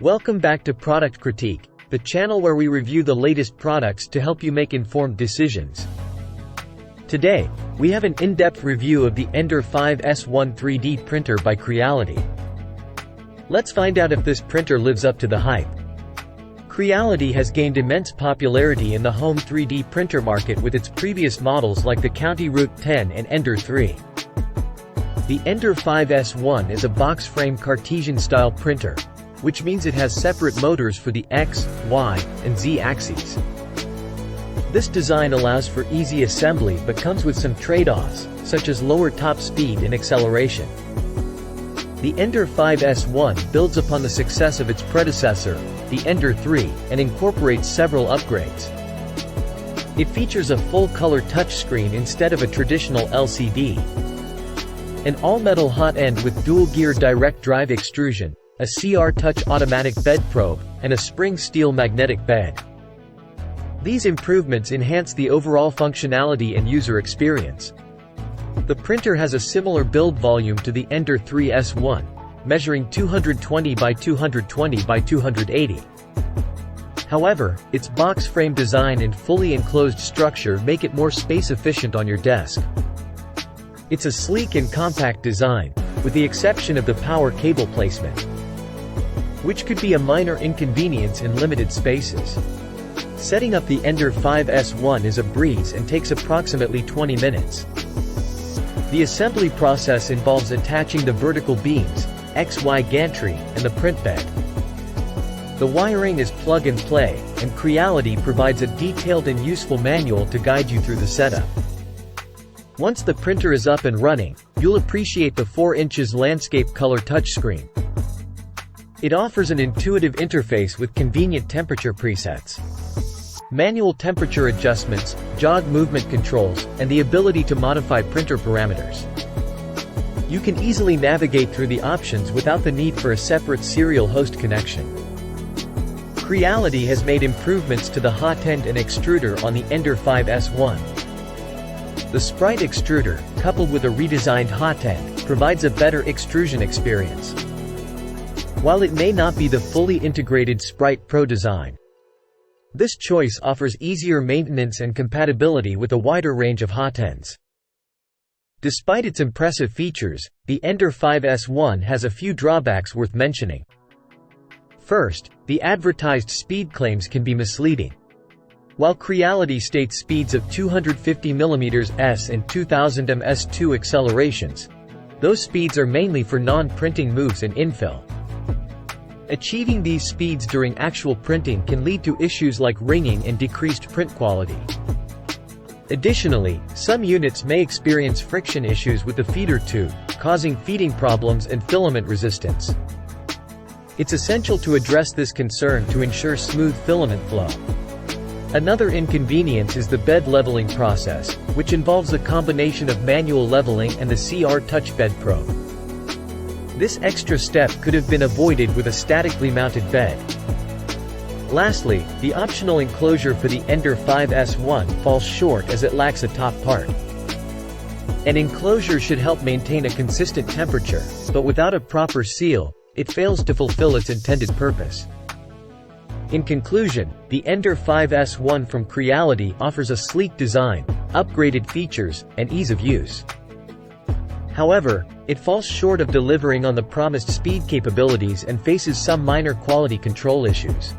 Welcome back to Product Critique, the channel where we review the latest products to help you make informed decisions. Today, we have an in-depth review of the Ender 5S1 3D printer by Creality. Let's find out if this printer lives up to the hype. Creality has gained immense popularity in the home 3D printer market with its previous models like the County Route 10 and Ender 3. The Ender 5S1 is a box-frame Cartesian-style printer, which means it has separate motors for the X, Y, and Z axes. This design allows for easy assembly but comes with some trade-offs, such as lower top speed and acceleration. The Ender 5S1 builds upon the success of its predecessor, the Ender 3, and incorporates several upgrades. It features a full-color touchscreen instead of a traditional LCD, an all-metal hot end with dual-gear direct drive extrusion, a CR Touch automatic bed probe, and a spring steel magnetic bed. These improvements enhance the overall functionality and user experience. The printer has a similar build volume to the Ender 3S1, measuring 220 by 220 by 280. However, its box frame design and fully enclosed structure make it more space efficient on your desk. It's a sleek and compact design, with the exception of the power cable placement, which could be a minor inconvenience in limited spaces. Setting up the Ender 5S1 is a breeze and takes approximately 20 minutes. The assembly process involves attaching the vertical beams, XY gantry, and the print bed. The wiring is plug and play, and Creality provides a detailed and useful manual to guide you through the setup. Once the printer is up and running, you'll appreciate the 4 inches landscape color touchscreen. It offers an intuitive interface with convenient temperature presets, manual temperature adjustments, jog movement controls, and the ability to modify printer parameters. You can easily navigate through the options without the need for a separate serial host connection. Creality has made improvements to the hot end and extruder on the Ender 5S1. The Sprite extruder, coupled with a redesigned hot end, provides a better extrusion experience. While it may not be the fully integrated Sprite Pro design, this choice offers easier maintenance and compatibility with a wider range of hot ends. Despite its impressive features, the Ender 5S1 has a few drawbacks worth mentioning. First, the advertised speed claims can be misleading. While Creality states speeds of 250 ms and 2000 ms2 accelerations, those speeds are mainly for non-printing moves and infill. Achieving these speeds during actual printing can lead to issues like ringing and decreased print quality. Additionally, some units may experience friction issues with the feeder tube, causing feeding problems and filament resistance. It's essential to address this concern to ensure smooth filament flow. Another inconvenience is the bed leveling process, which involves a combination of manual leveling and the CR Touch bed probe. This extra step could have been avoided with a statically mounted bed. Lastly, the optional enclosure for the Ender 5S1 falls short as it lacks a top part. An enclosure should help maintain a consistent temperature, but without a proper seal, it fails to fulfill its intended purpose. In conclusion, the Ender 5S1 from Creality offers a sleek design, upgraded features, and ease of use. However, it falls short of delivering on the promised speed capabilities and faces some minor quality control issues.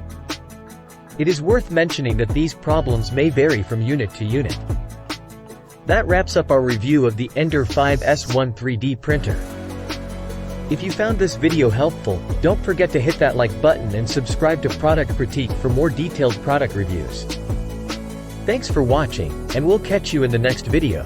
It is worth mentioning that these problems may vary from unit to unit. That wraps up our review of the Ender 5S1 3D printer. If you found this video helpful, don't forget to hit that like button and subscribe to Product Critique for more detailed product reviews. Thanks for watching, and we'll catch you in the next video.